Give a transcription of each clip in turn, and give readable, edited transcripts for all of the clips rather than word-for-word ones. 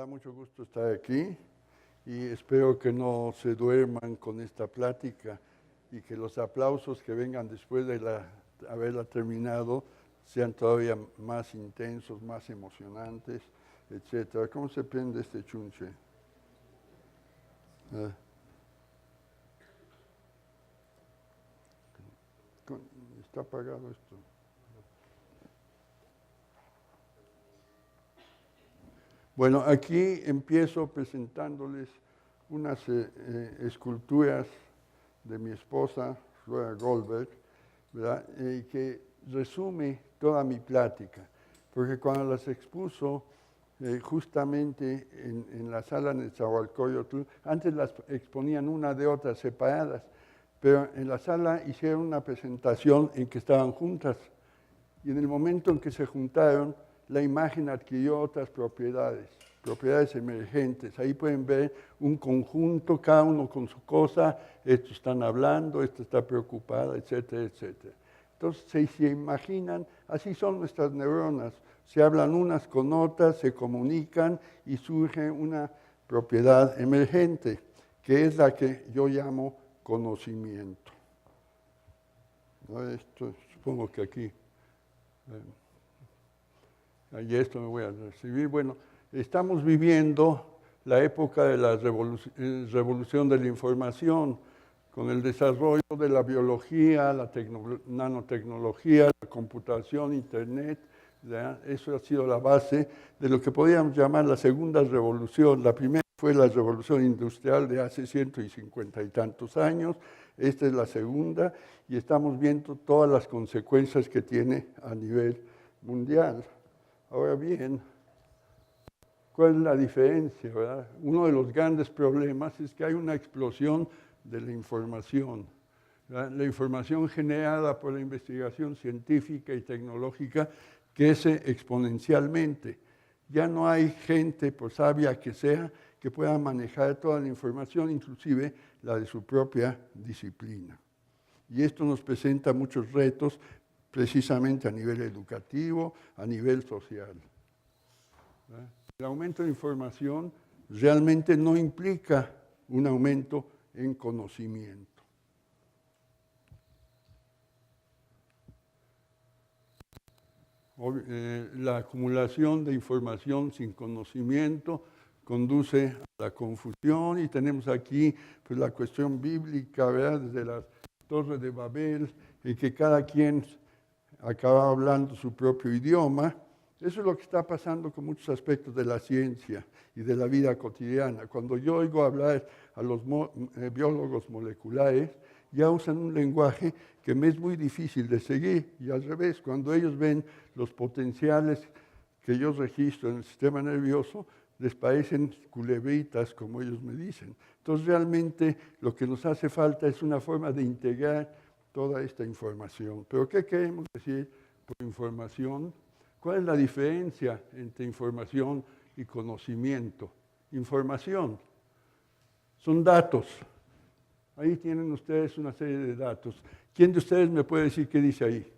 da mucho gusto estar aquí y espero que no se duerman con esta plática y que los aplausos que vengan después de haberla terminado sean todavía más intensos, más emocionantes, etc. ¿Cómo se prende este chunche? Está apagado esto. Bueno, aquí empiezo presentándoles unas esculturas de mi esposa, Flora Goldberg, ¿verdad? Que resume toda mi plática, porque cuando las expuso justamente en la sala en Nezahualcóyotl, antes las exponían una de otra separadas, pero en la sala hicieron una presentación en que estaban juntas, y en el momento en que se juntaron, la imagen adquirió otras propiedades emergentes. Ahí pueden ver un conjunto, cada uno con su cosa, estos están hablando, esta está preocupada, etcétera, etcétera. Entonces, si se imaginan, así son nuestras neuronas, se hablan unas con otras, se comunican y surge una propiedad emergente, que es la que yo llamo conocimiento. Esto, supongo que aquí... Y esto me voy a recibir. Bueno, estamos viviendo la época de la revolución de la información, con el desarrollo de la biología, la nanotecnología, la computación, Internet. ¿Ya? Eso ha sido la base de lo que podríamos llamar la segunda revolución. La primera fue la revolución industrial de hace 150 y tantos años. Esta es la segunda y estamos viendo todas las consecuencias que tiene a nivel mundial. Ahora bien, ¿cuál es la diferencia, verdad? Uno de los grandes problemas es que hay una explosión de la información. ¿Verdad? La información generada por la investigación científica y tecnológica crece exponencialmente. Ya no hay gente, por sabia que sea, que pueda manejar toda la información, inclusive la de su propia disciplina. Y esto nos presenta muchos retos, precisamente a nivel educativo, a nivel social. El aumento de información realmente no implica un aumento en conocimiento. La acumulación de información sin conocimiento conduce a la confusión y tenemos aquí pues, la cuestión bíblica, ¿verdad? Desde las torres de Babel, en que cada quien acaba hablando su propio idioma. Eso es lo que está pasando con muchos aspectos de la ciencia y de la vida cotidiana. Cuando yo oigo hablar a los biólogos moleculares, ya usan un lenguaje que me es muy difícil de seguir. Y al revés, cuando ellos ven los potenciales que yo registro en el sistema nervioso, les parecen culebritas, como ellos me dicen. Entonces, realmente lo que nos hace falta es una forma de integrar toda esta información. ¿Pero qué queremos decir por información? ¿Cuál es la diferencia entre información y conocimiento? Información son datos. Ahí tienen ustedes una serie de datos. ¿Quién de ustedes me puede decir qué dice ahí?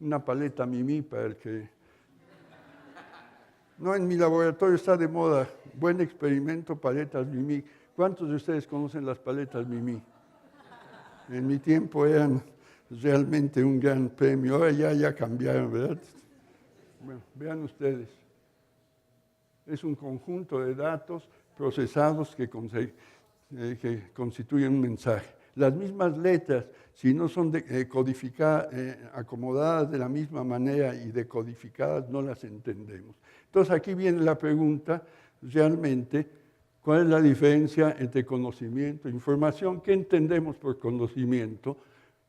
Una paleta Mimi para el que... No, en mi laboratorio está de moda. Buen experimento, paletas Mimi. ¿Cuántos de ustedes conocen las paletas Mimi? En mi tiempo eran realmente un gran premio. Ahora ya cambiaron, ¿verdad? Bueno, vean ustedes. Es un conjunto de datos procesados que constituyen un mensaje. Las mismas letras, si no son acomodadas de la misma manera y decodificadas, no las entendemos. Entonces aquí viene la pregunta, realmente, ¿cuál es la diferencia entre conocimiento e información? ¿Qué entendemos por conocimiento?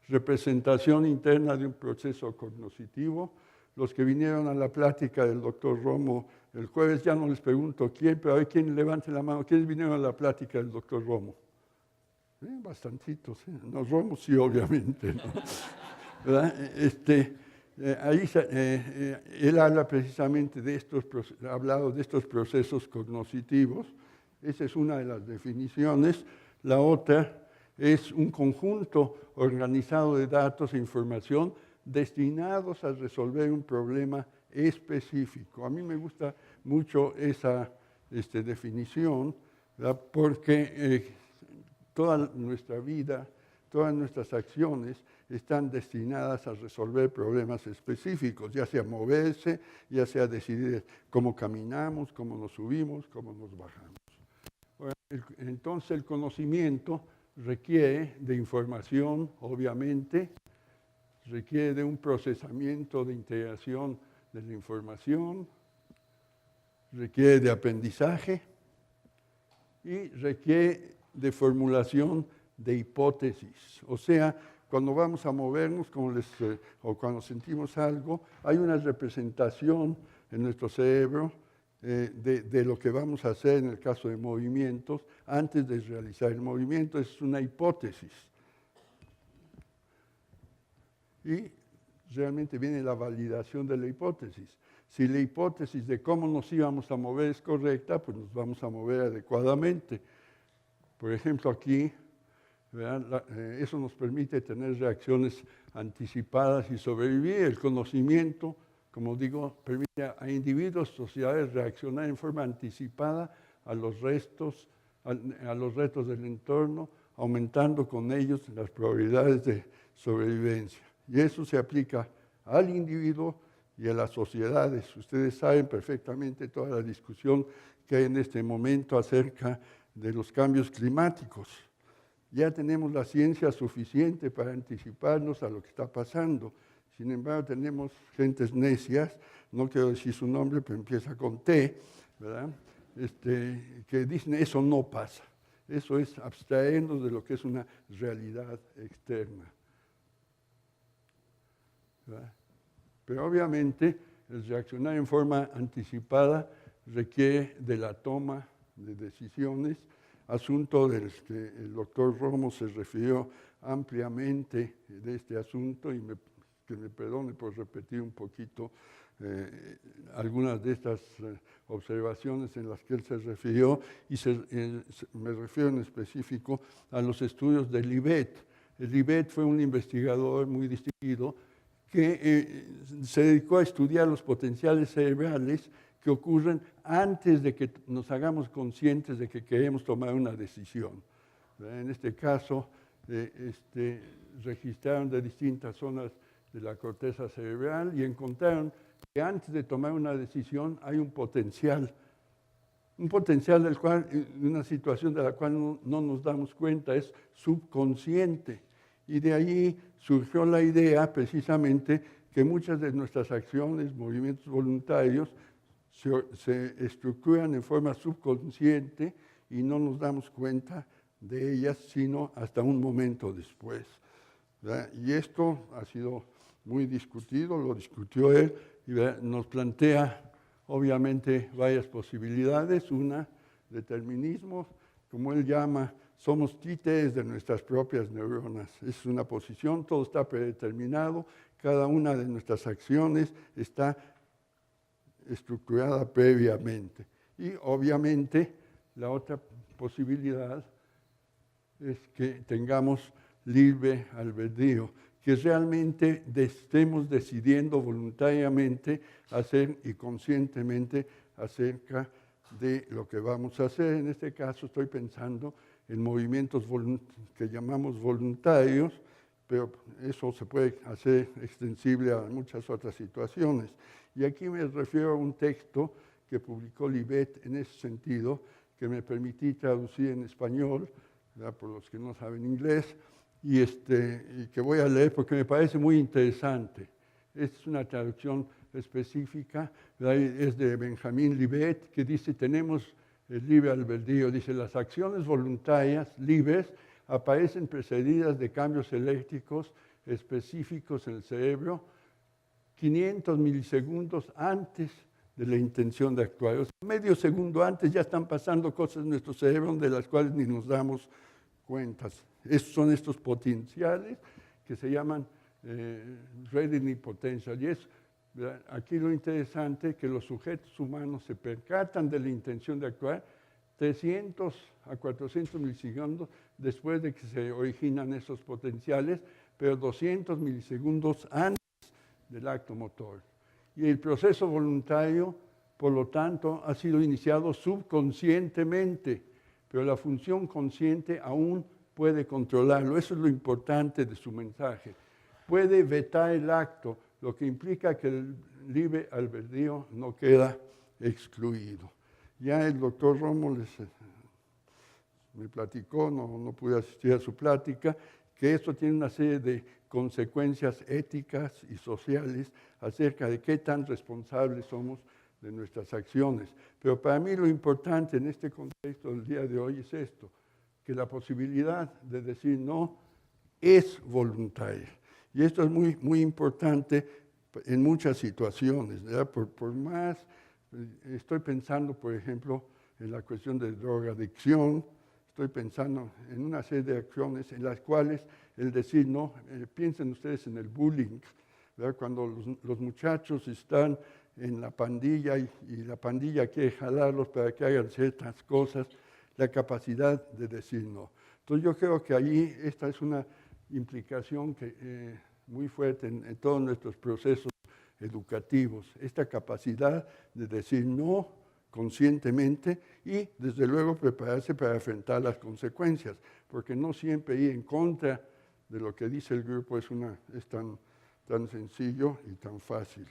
Representación interna de un proceso cognitivo. Los que vinieron a la plática del doctor Romo el jueves, ya no les pregunto quién, pero a ver quién levante la mano. ¿Quiénes vinieron a la plática del doctor Romo? Bastantitos, ¿eh? No, Romo sí, obviamente, ¿no? ¿Verdad? Él habla precisamente de ha hablado de estos procesos cognitivos. Esa es una de las definiciones. La otra es un conjunto organizado de datos e información destinados a resolver un problema específico. A mí me gusta mucho esa definición, ¿verdad? Porque toda nuestra vida, todas nuestras acciones están destinadas a resolver problemas específicos, ya sea moverse, ya sea decidir cómo caminamos, cómo nos subimos, cómo nos bajamos. Bueno, entonces el conocimiento requiere de información, obviamente, requiere de un procesamiento de integración de la información, requiere de aprendizaje y requiere de formulación de hipótesis. O sea, cuando vamos a movernos o cuando sentimos algo, hay una representación en nuestro cerebro de lo que vamos a hacer en el caso de movimientos antes de realizar el movimiento. Es una hipótesis. Y realmente viene la validación de la hipótesis. Si la hipótesis de cómo nos íbamos a mover es correcta, pues nos vamos a mover adecuadamente. Por ejemplo, aquí, eso nos permite tener reacciones anticipadas y sobrevivir. El conocimiento, como digo, permite a individuos, sociedades reaccionar en forma anticipada a los retos del entorno, aumentando con ellos las probabilidades de sobrevivencia. Y eso se aplica al individuo y a las sociedades. Ustedes saben perfectamente toda la discusión que hay en este momento acerca de los cambios climáticos. Ya tenemos la ciencia suficiente para anticiparnos a lo que está pasando. Sin embargo, tenemos gentes necias, no quiero decir su nombre, pero empieza con T, ¿verdad? Que dicen eso no pasa. Eso es abstraernos de lo que es una realidad externa, ¿verdad? Pero obviamente el reaccionar en forma anticipada requiere de la toma de decisiones, asunto del que el doctor Romo se refirió ampliamente de este asunto, y que me perdone por repetir un poquito algunas de estas observaciones en las que él se refirió, y me refiero en específico a los estudios de Libet. Libet fue un investigador muy distinguido que se dedicó a estudiar los potenciales cerebrales que ocurren antes de que nos hagamos conscientes de que queremos tomar una decisión. En este caso, registraron de distintas zonas de la corteza cerebral y encontraron que antes de tomar una decisión hay un potencial del cual, una situación de la cual no nos damos cuenta, es subconsciente. Y de ahí surgió la idea precisamente que muchas de nuestras acciones, movimientos voluntarios, se estructuran en forma subconsciente y no nos damos cuenta de ellas sino hasta un momento después, ¿verdad? Y esto ha sido muy discutido, lo discutió él, y nos plantea obviamente varias posibilidades. Una, determinismo, como él llama, somos títeres de nuestras propias neuronas. Es una posición, todo está predeterminado, cada una de nuestras acciones está estructurada previamente. Y obviamente la otra posibilidad es que tengamos libre albedrío, que realmente estemos decidiendo voluntariamente hacer y conscientemente acerca de lo que vamos a hacer. En este caso estoy pensando en movimientos que llamamos voluntarios, pero eso se puede hacer extensible a muchas otras situaciones. Y aquí me refiero a un texto que publicó Libet en ese sentido, que me permití traducir en español, ¿verdad?, por los que no saben inglés, y que voy a leer porque me parece muy interesante. Esta es una traducción específica, ¿verdad? Es de Benjamín Libet, que dice, tenemos el libre albedrío. Dice, las acciones voluntarias libres aparecen precedidas de cambios eléctricos específicos en el cerebro 500 milisegundos antes de la intención de actuar. O sea, medio segundo antes ya están pasando cosas en nuestro cerebro de las cuales ni nos damos cuenta. Son estos potenciales que se llaman reading potential. Y aquí lo interesante es que los sujetos humanos se percatan de la intención de actuar 300 a 400 milisegundos después de que se originan esos potenciales, pero 200 milisegundos antes del acto motor. Y el proceso voluntario por lo tanto, ha sido iniciado subconscientemente, pero la función consciente aún puede controlarlo. Eso es lo importante de su mensaje. Puede vetar el acto, lo que implica que el libre albedrío no queda excluido. Ya el doctor Romo me platicó, no pude asistir a su plática, que esto tiene una serie de consecuencias éticas y sociales acerca de qué tan responsables somos de nuestras acciones. Pero para mí lo importante en este contexto del día de hoy es esto, que la posibilidad de decir no es voluntaria. Y esto es muy, muy importante en muchas situaciones, ¿verdad? Por más, estoy pensando, por ejemplo, en la cuestión de drogadicción, estoy pensando en una serie de acciones en las cuales el decir no, piensen ustedes en el bullying, ¿verdad? Cuando los muchachos están en la pandilla y la pandilla quiere jalarlos para que hagan ciertas cosas, la capacidad de decir no. Entonces yo creo que allí esta es una implicación muy fuerte en todos nuestros procesos educativos, esta capacidad de decir no conscientemente y desde luego prepararse para enfrentar las consecuencias, porque no siempre ir en contra de lo que dice el grupo es tan sencillo y tan fácil.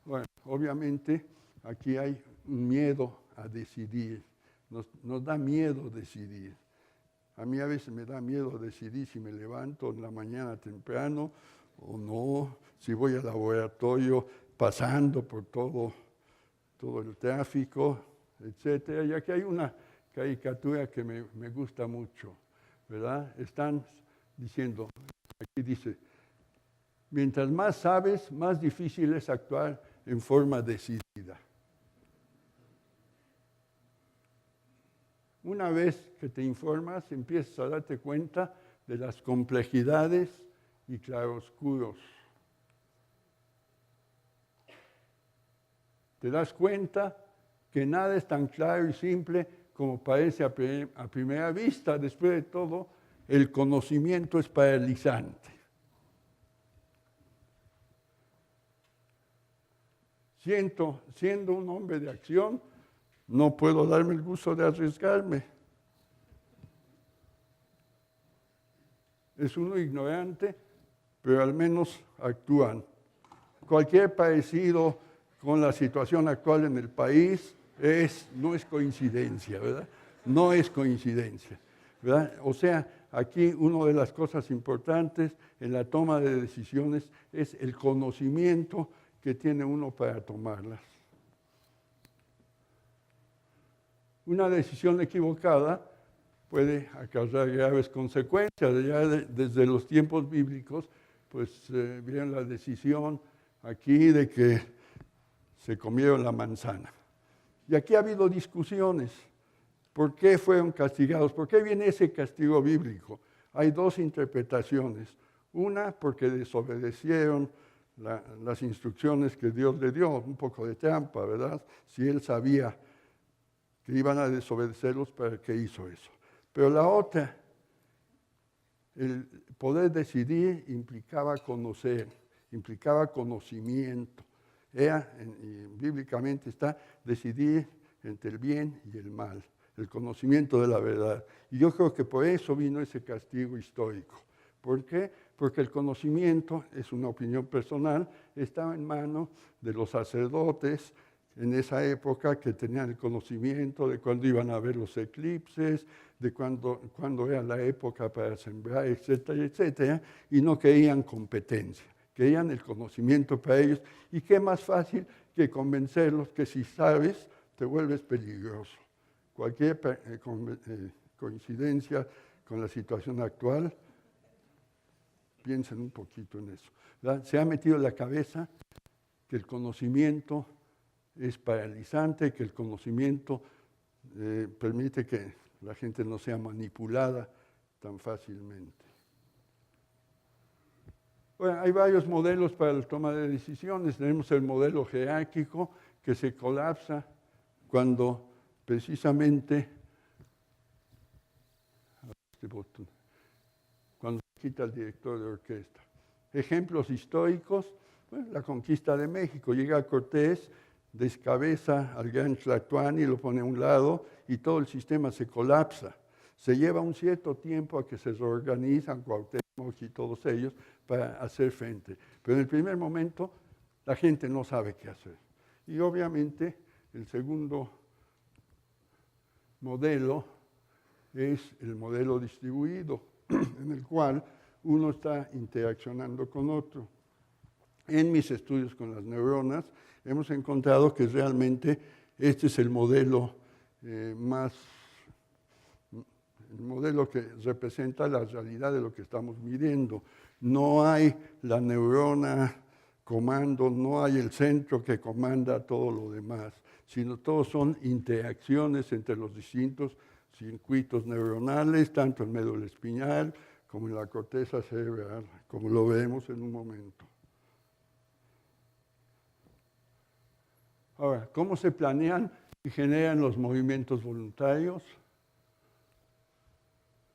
Bueno, obviamente aquí hay un miedo a decidir, nos da miedo decidir. A mí a veces me da miedo decidir si me levanto en la mañana temprano o no, si voy al laboratorio pasando por todo el tráfico, etcétera. Y aquí hay una caricatura que me gusta mucho, ¿verdad? Están diciendo, aquí dice, mientras más sabes, más difícil es actuar en forma decidida. Una vez que te informas, empiezas a darte cuenta de las complejidades y claroscuros. Te das cuenta que nada es tan claro y simple como parece a primera vista. Después de todo, el conocimiento es paralizante. Siendo un hombre de acción, no puedo darme el gusto de arriesgarme. Es uno ignorante, pero al menos actúan. Cualquier parecido con la situación actual en el país no es coincidencia, ¿verdad? No es coincidencia, ¿verdad? O sea, aquí una de las cosas importantes en la toma de decisiones es el conocimiento que tiene uno para tomarlas. Una decisión equivocada puede acarrear graves consecuencias. Ya desde los tiempos bíblicos, pues vieron la decisión aquí de que se comieron la manzana. Y aquí ha habido discusiones. ¿Por qué fueron castigados? ¿Por qué viene ese castigo bíblico? Hay dos interpretaciones. Una, porque desobedecieron las instrucciones que Dios le dio, un poco de trampa, ¿verdad? Si él sabía que iban a desobedecerlos, ¿para qué hizo eso? Pero la otra, el poder decidir implicaba conocer, implicaba conocimiento. Bíblicamente está decidir entre el bien y el mal, el conocimiento de la verdad. Y yo creo que por eso vino ese castigo histórico. ¿Por qué? Porque el conocimiento, es una opinión personal, estaba en manos de los sacerdotes en esa época, que tenían el conocimiento de cuándo iban a haber los eclipses, de cuándo era la época para sembrar, etcétera, etcétera, y no querían competencia, querían el conocimiento para ellos. Y qué más fácil que convencerlos que si sabes, te vuelves peligroso. Cualquier coincidencia con la situación actual, piensen un poquito en eso, ¿verdad? Se ha metido en la cabeza que el conocimiento es paralizante, que el conocimiento permite que la gente no sea manipulada tan fácilmente. Bueno, hay varios modelos para la toma de decisiones. Tenemos el modelo jerárquico que se colapsa cuando precisamente cuando se quita el director de orquesta. Ejemplos históricos, Bueno, la conquista de México. Llega Cortés, descabeza al gran Tlatoani, lo pone a un lado y todo el sistema se colapsa. Se lleva un cierto tiempo a que se reorganizan Cuauhtémoc y todos ellos para hacer frente. Pero en el primer momento la gente no sabe qué hacer. Y obviamente el segundo modelo es el modelo distribuido, en el cual uno está interaccionando con otro. En mis estudios con las neuronas hemos encontrado que realmente este es el modelo el modelo que representa la realidad de lo que estamos midiendo. No hay la neurona comando, no hay el centro que comanda todo lo demás, sino todos son interacciones entre los distintos circuitos neuronales, tanto en médula espinal como en la corteza cerebral, como lo veremos en un momento. Ahora, ¿cómo se planean y generan los movimientos voluntarios?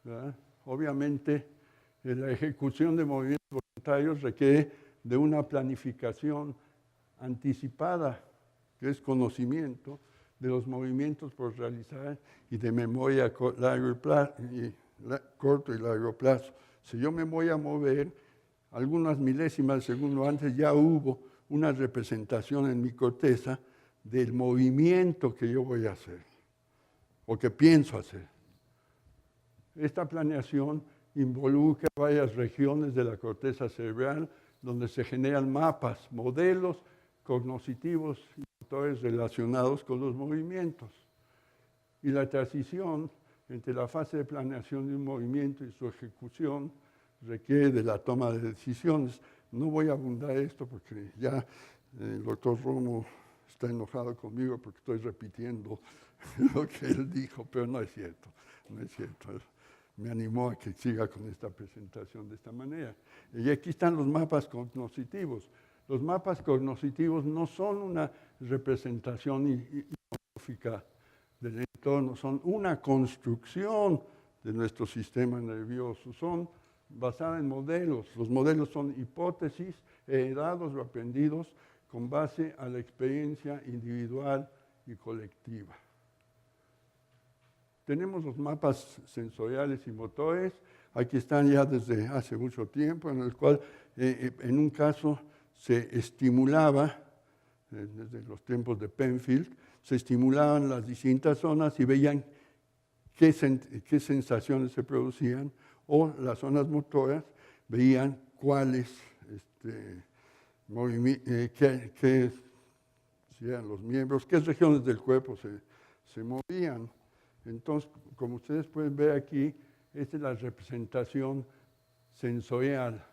¿Verdad? Obviamente, la ejecución de movimientos voluntarios requiere de una planificación anticipada, que es conocimiento de los movimientos por realizar y de memoria corto y largo plazo. Si yo me voy a mover, algunas milésimas de segundo antes ya hubo una representación en mi corteza del movimiento que yo voy a hacer o que pienso hacer. Esta planeación involucra varias regiones de la corteza cerebral donde se generan mapas, modelos cognitivos y motores relacionados con los movimientos. Y la transición entre la fase de planeación de un movimiento y su ejecución requiere de la toma de decisiones. No voy a abundar esto porque ya el doctor Romo está enojado conmigo porque estoy repitiendo lo que él dijo, pero no es cierto, no es cierto. Me animó a que siga con esta presentación de esta manera. Y aquí están los mapas cognitivos. Los mapas cognitivos no son una representación iconográfica del entorno, son una construcción de nuestro sistema nervioso, son basadas en modelos. Los modelos son hipótesis heredados o aprendidos con base a la experiencia individual y colectiva. Tenemos los mapas sensoriales y motores, aquí están ya desde hace mucho tiempo, en el cual en un caso se estimulaba, desde los tiempos de Penfield, se estimulaban las distintas zonas y veían qué sensaciones se producían, o las zonas motoras veían cuáles si eran los miembros, qué regiones del cuerpo se movían. Entonces, como ustedes pueden ver aquí, esta es la representación sensorial,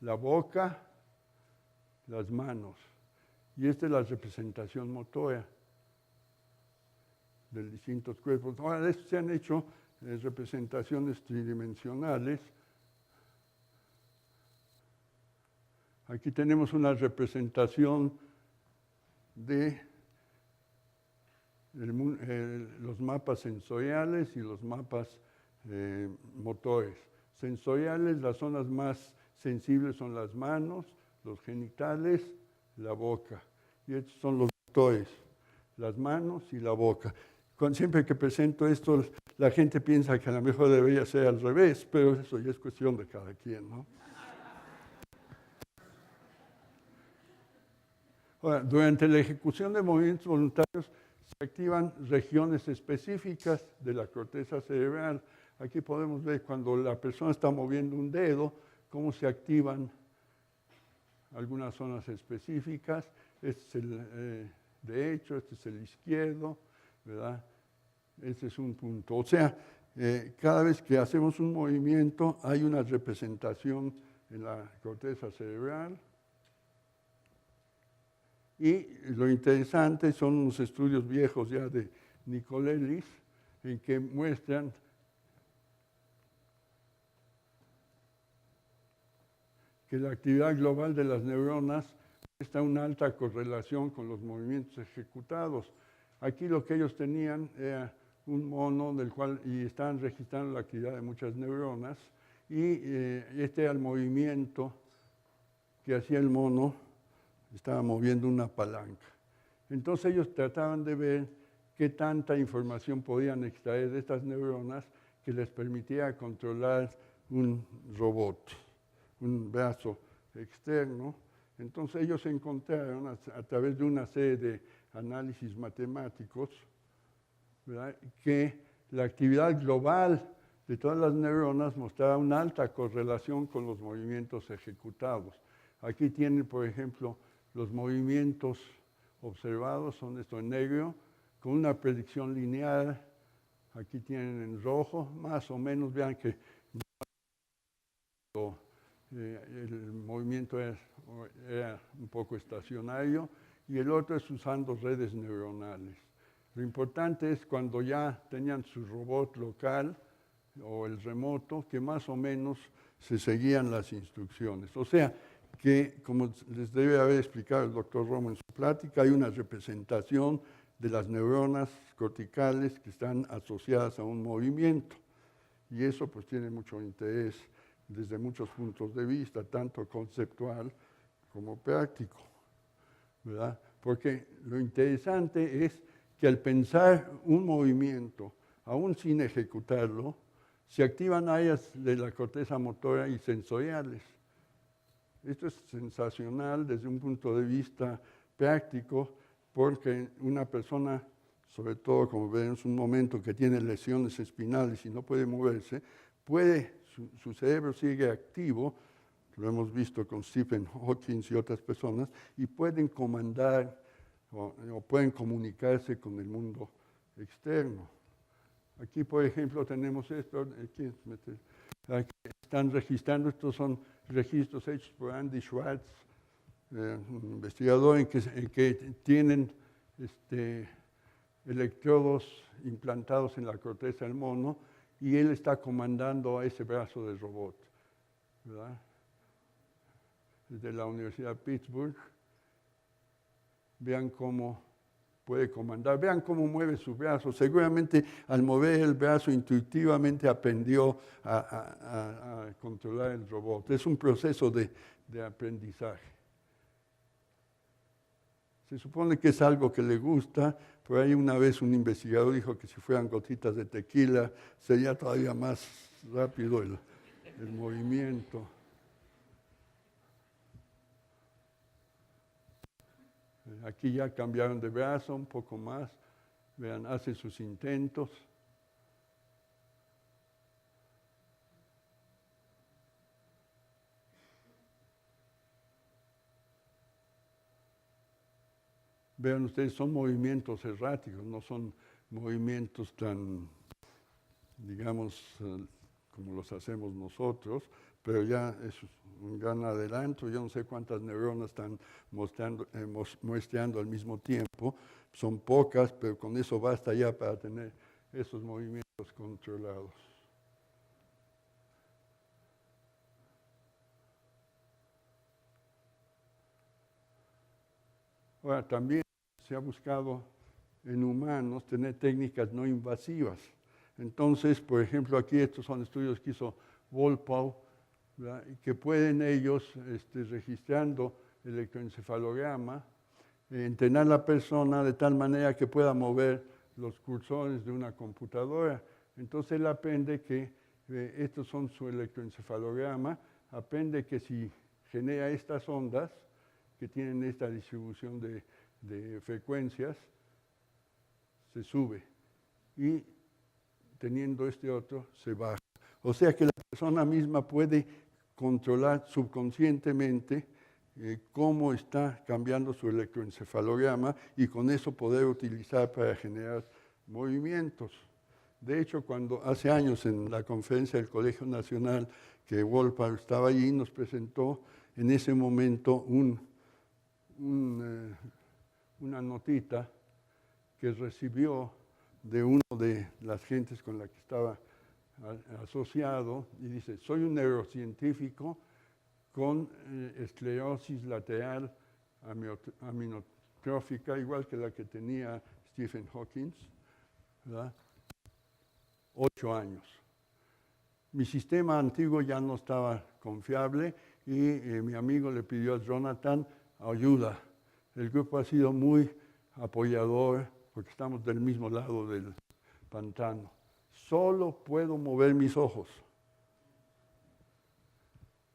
la boca, las manos, y esta es la representación motora de distintos cuerpos. Ahora, de esto se han hecho representaciones tridimensionales. Aquí tenemos una representación de los mapas sensoriales y los mapas motores. Sensoriales, las zonas más sensibles son las manos, los genitales, la boca. Y estos son los motores, las manos y la boca. Siempre que presento esto, la gente piensa que a lo mejor debería ser al revés, pero eso ya es cuestión de cada quien, ¿no? Ahora, durante la ejecución de movimientos voluntarios se activan regiones específicas de la corteza cerebral. Aquí podemos ver cuando la persona está moviendo un dedo, cómo se activan algunas zonas específicas. Este es el derecho, este es el izquierdo, ¿verdad? Este es un punto. O sea, cada vez que hacemos un movimiento hay una representación en la corteza cerebral. Y lo interesante son unos estudios viejos ya de Nicolelis, en que muestran que la actividad global de las neuronas está en una alta correlación con los movimientos ejecutados. Aquí lo que ellos tenían era un mono y estaban registrando la actividad de muchas neuronas, y este era el movimiento que hacía el mono estaba moviendo una palanca. Entonces ellos trataban de ver qué tanta información podían extraer de estas neuronas que les permitía controlar un robot, un brazo externo. Entonces ellos encontraron a través de una serie de análisis matemáticos, ¿verdad?, que la actividad global de todas las neuronas mostraba una alta correlación con los movimientos ejecutados. Aquí tienen, por ejemplo, los movimientos observados, son esto en negro, con una predicción lineal. Aquí tienen en rojo, más o menos, vean que el movimiento era un poco estacionario, y el otro es usando redes neuronales. Lo importante es cuando ya tenían su robot local o el remoto, que más o menos se seguían las instrucciones. O sea, que como les debe haber explicado el doctor Romo en su plática, hay una representación de las neuronas corticales que están asociadas a un movimiento. Y eso pues tiene mucho interés desde muchos puntos de vista, tanto conceptual como práctico, ¿verdad? Porque lo interesante es que al pensar un movimiento, aún sin ejecutarlo, se activan áreas de la corteza motora y sensoriales. Esto es sensacional desde un punto de vista práctico, porque una persona, sobre todo como veremos un momento, que tiene lesiones espinales y no puede moverse, su cerebro sigue activo, lo hemos visto con Stephen Hawking y otras personas, y pueden comandar o pueden comunicarse con el mundo externo. Aquí, por ejemplo, tenemos esto, aquí están registrando, estos son registros hechos por Andy Schwartz, un investigador en que tienen electrodos implantados en la corteza del mono, y él está comandando a ese brazo del robot, ¿verdad? Desde la Universidad de Pittsburgh. Vean cómo puede comandar, vean cómo mueve su brazo. Seguramente al mover el brazo intuitivamente aprendió a controlar el robot. Es un proceso de aprendizaje. Se supone que es algo que le gusta. Por ahí una vez un investigador dijo que si fueran gotitas de tequila sería todavía más rápido el movimiento. Aquí ya cambiaron de brazo un poco más. Vean, hacen sus intentos. Vean ustedes, son movimientos erráticos, no son movimientos tan, digamos, como los hacemos nosotros, pero ya es un gran adelanto. Yo no sé cuántas neuronas están muestreando al mismo tiempo, son pocas, pero con eso basta ya para tener esos movimientos controlados. Ahora, también se ha buscado en humanos tener técnicas no invasivas. Entonces, por ejemplo, aquí estos son estudios que hizo Volpau, ¿verdad?, y que pueden ellos, registrando electroencefalograma, entrenar a la persona de tal manera que pueda mover los cursores de una computadora. Entonces él aprende que estos son su electroencefalograma, aprende que si genera estas ondas, que tienen esta distribución de frecuencias, se sube, y teniendo este otro, se baja. O sea que la persona misma puede controlar subconscientemente cómo está cambiando su electroencefalograma, y con eso poder utilizar para generar movimientos. De hecho, cuando hace años en la conferencia del Colegio Nacional, que Volpau estaba allí, nos presentó en ese momento una notita que recibió de una de las gentes con la que estaba asociado, y dice: soy un neurocientífico con esclerosis lateral amiotrófica, igual que la que tenía Stephen Hawking, ¿verdad? 8 años. Mi sistema antiguo ya no estaba confiable, y mi amigo le pidió a Jonathan ayuda. El grupo ha sido muy apoyador porque estamos del mismo lado del pantano. Solo puedo mover mis ojos.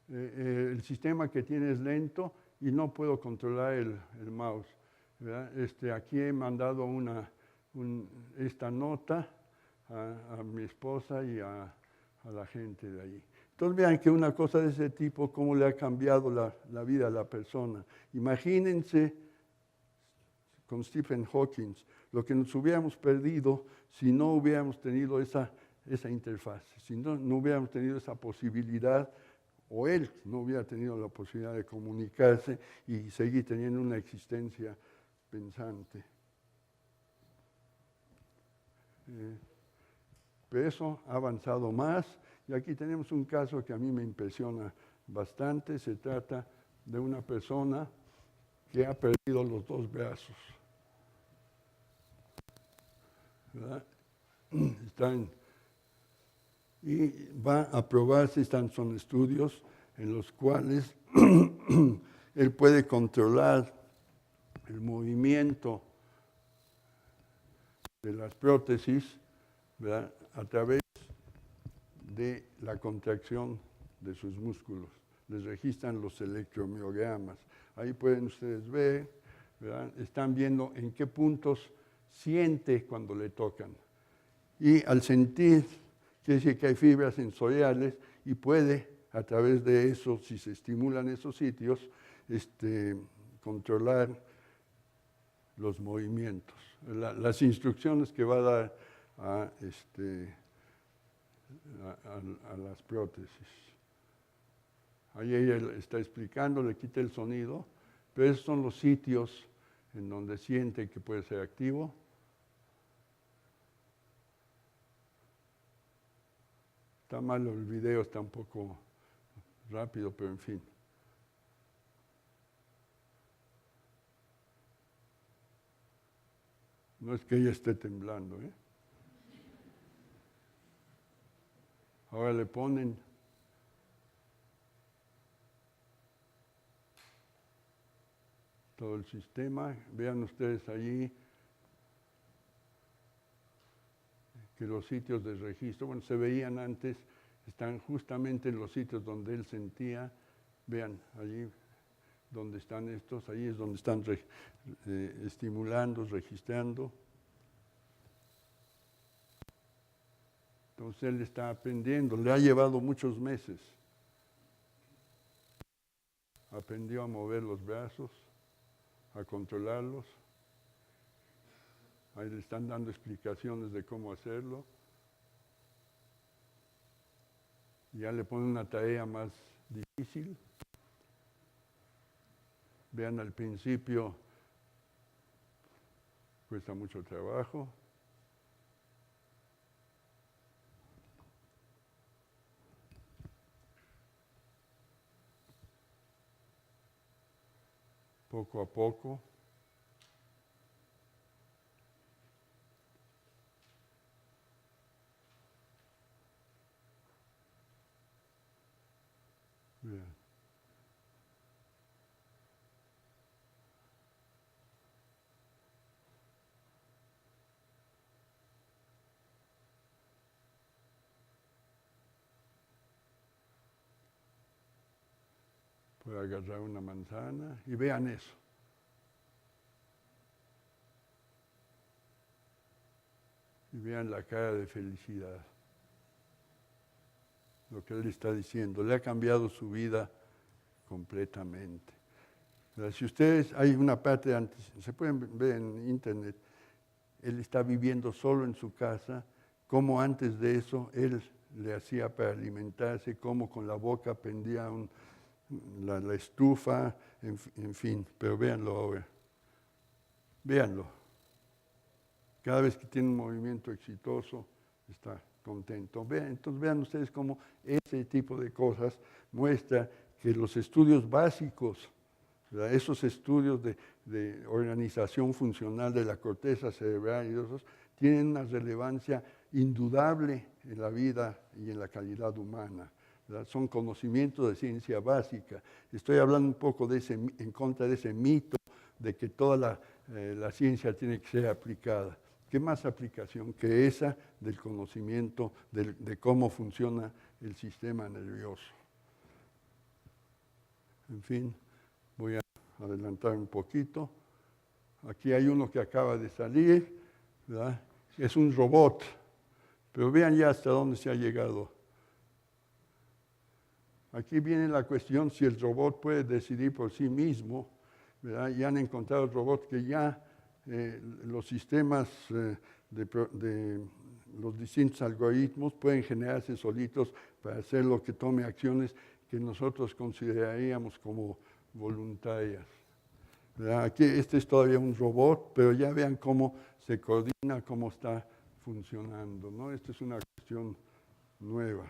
El sistema que tiene es lento y no puedo controlar el mouse, ¿verdad? Aquí he mandado esta nota a mi esposa y a la gente de ahí. Entonces vean que una cosa de ese tipo, cómo le ha cambiado la vida a la persona. Imagínense con Stephen Hawking, lo que nos hubiéramos perdido si no hubiéramos tenido esa interfaz, si no hubiéramos tenido esa posibilidad, o él no hubiera tenido la posibilidad de comunicarse y seguir teniendo una existencia pensante. Pero eso ha avanzado más, y aquí tenemos un caso que a mí me impresiona bastante. Se trata de una persona que ha perdido los 2 brazos, ¿verdad? Y va a probarse, son estudios en los cuales él puede controlar el movimiento de las prótesis, ¿verdad?, a través de la contracción de sus músculos. Les registran los electromiogramas. Ahí pueden ustedes ver, ¿verdad?, están viendo en qué puntos siente cuando le tocan. Y al sentir, quiere decir que hay fibras sensoriales y puede, a través de eso, si se estimulan esos sitios, controlar los movimientos, las instrucciones que va a dar a las prótesis. Ahí ella está explicando, le quita el sonido, pero esos son los sitios en donde siente que puede ser activo. Está mal el video, está un poco rápido, pero en fin. No es que ella esté temblando, ¿eh? Ahora le ponen todo el sistema. Vean ustedes allí que los sitios de registro, bueno, se veían antes, están justamente en los sitios donde él sentía. Vean allí donde están estos, ahí es donde están estimulando, registrando. Entonces él está aprendiendo, le ha llevado muchos meses. Aprendió a mover los brazos, a controlarlos. Ahí le están dando explicaciones de cómo hacerlo. Ya le ponen una tarea más difícil. Vean, al principio cuesta mucho trabajo. Poco a poco. Bien. Puede agarrar una manzana y vean eso. Y vean la cara de felicidad. Lo que él está diciendo, le ha cambiado su vida completamente. Pero si ustedes, hay una parte antes, se pueden ver en internet, él está viviendo solo en su casa, como antes de eso él le hacía para alimentarse, como con la boca prendía la estufa, en fin, pero véanlo ahora. Véanlo. Cada vez que tiene un movimiento exitoso, está contento. Entonces vean ustedes cómo ese tipo de cosas muestra que los estudios básicos, ¿verdad?, esos estudios de organización funcional de la corteza cerebral y esos, tienen una relevancia indudable en la vida y en la calidad humana. ¿verdad? Son conocimientos de ciencia básica. Estoy hablando un poco en contra de ese mito de que toda la ciencia tiene que ser aplicada. ¿Qué más aplicación que esa del conocimiento de cómo funciona el sistema nervioso? En fin, voy a adelantar un poquito. Aquí hay uno que acaba de salir, ¿verdad? Es un robot, pero vean ya hasta dónde se ha llegado. Aquí viene la cuestión si el robot puede decidir por sí mismo, ¿verdad? Y han encontrado robots que ya los sistemas de los distintos algoritmos pueden generarse solitos para hacer lo que tome acciones que nosotros consideraríamos como voluntarias. ¿Verdad? Aquí este es todavía un robot, pero ya vean cómo se coordina, cómo está funcionando, ¿no? Esta es una cuestión nueva.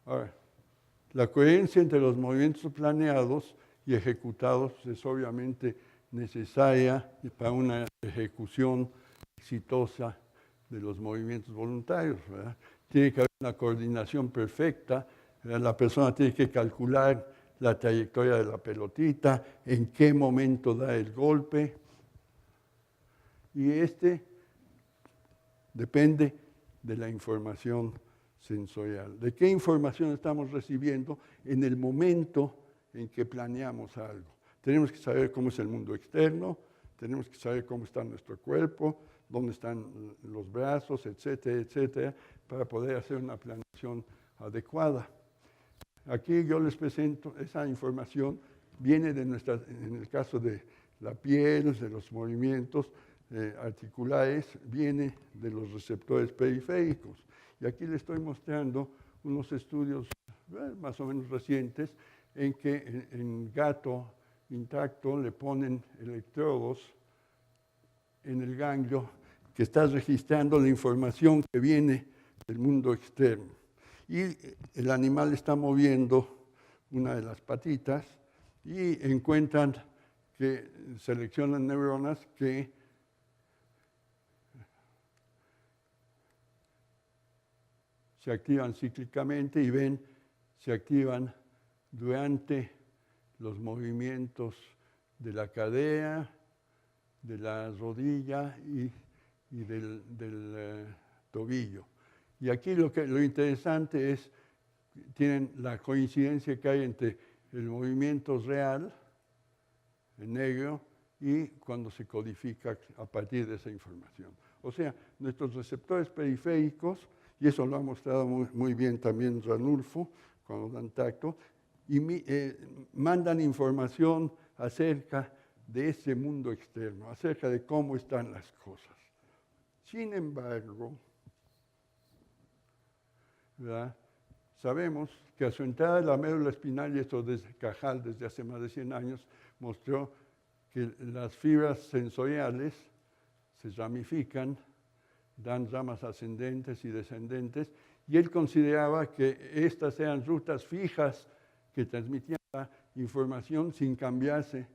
Ahora, la coherencia entre los movimientos planeados y ejecutados es obviamente necesaria para una ejecución exitosa de los movimientos voluntarios, ¿verdad? Tiene que haber una coordinación perfecta, ¿verdad? La persona tiene que calcular la trayectoria de la pelotita, en qué momento da el golpe, y depende de la información sensorial. ¿De qué información estamos recibiendo en el momento en que planeamos algo? Tenemos que saber cómo es el mundo externo, tenemos que saber cómo está nuestro cuerpo, dónde están los brazos, etcétera, etcétera, para poder hacer una planeación adecuada. Aquí yo les presento esa información, viene de en el caso de la piel, de los movimientos articulares, viene de los receptores periféricos. Y aquí les estoy mostrando unos estudios más o menos recientes en que en gato intacto le ponen electrodos en el ganglio que está registrando la información que viene del mundo externo. Y el animal está moviendo una de las patitas y encuentran que seleccionan neuronas que se activan cíclicamente y ven, se activan durante los movimientos de la cadera, de la rodilla y del tobillo. Y aquí lo interesante es, tienen la coincidencia que hay entre el movimiento real, en negro, y cuando se codifica a partir de esa información. O sea, nuestros receptores periféricos, y eso lo ha mostrado muy bien también Ranulfo, cuando dan tacto, y mandan información acerca de ese mundo externo, acerca de cómo están las cosas. Sin embargo, ¿verdad? Sabemos que a su entrada de la médula espinal, y esto desde Cajal desde hace más de 100 años, mostró que las fibras sensoriales se ramifican, dan ramas ascendentes y descendentes, y él consideraba que estas eran rutas fijas que transmitían la información sin cambiarse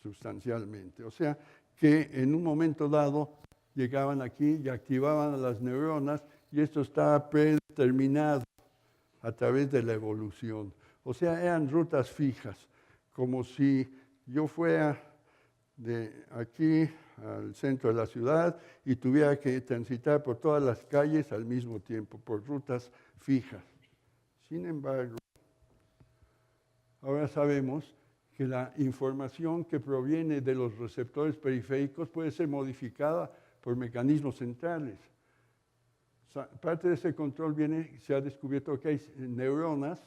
sustancialmente. O sea, que en un momento dado llegaban aquí y activaban a las neuronas, y esto estaba predeterminado a través de la evolución. O sea, eran rutas fijas, como si yo fuera de aquí al centro de la ciudad y tuviera que transitar por todas las calles al mismo tiempo, por rutas fijas. Sin embargo, ahora sabemos que la información que proviene de los receptores periféricos puede ser modificada por mecanismos centrales. Parte de ese control se ha descubierto que hay neuronas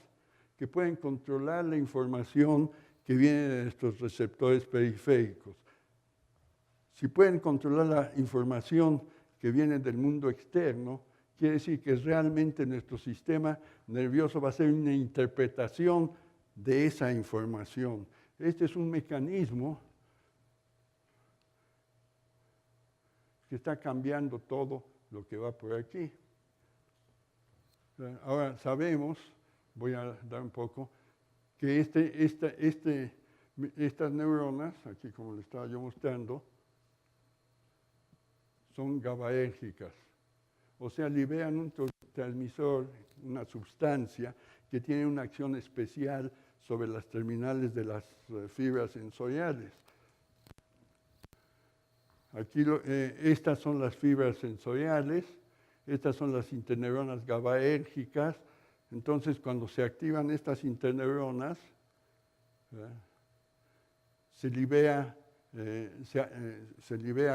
que pueden controlar la información que viene de estos receptores periféricos. Si pueden controlar la información que viene del mundo externo, quiere decir que realmente nuestro sistema nervioso va a hacer una interpretación de esa información. Este es un mecanismo que está cambiando todo lo que va por aquí. Ahora sabemos, voy a dar un poco, que estas neuronas, aquí como le estaba yo mostrando, son GABAérgicas. O sea, liberan un neurotransmisor, una sustancia que tiene una acción especial sobre las terminales de las fibras sensoriales. Aquí estas son las fibras sensoriales, estas son las interneuronas GABAérgicas. Entonces, cuando se activan estas interneuronas, se libera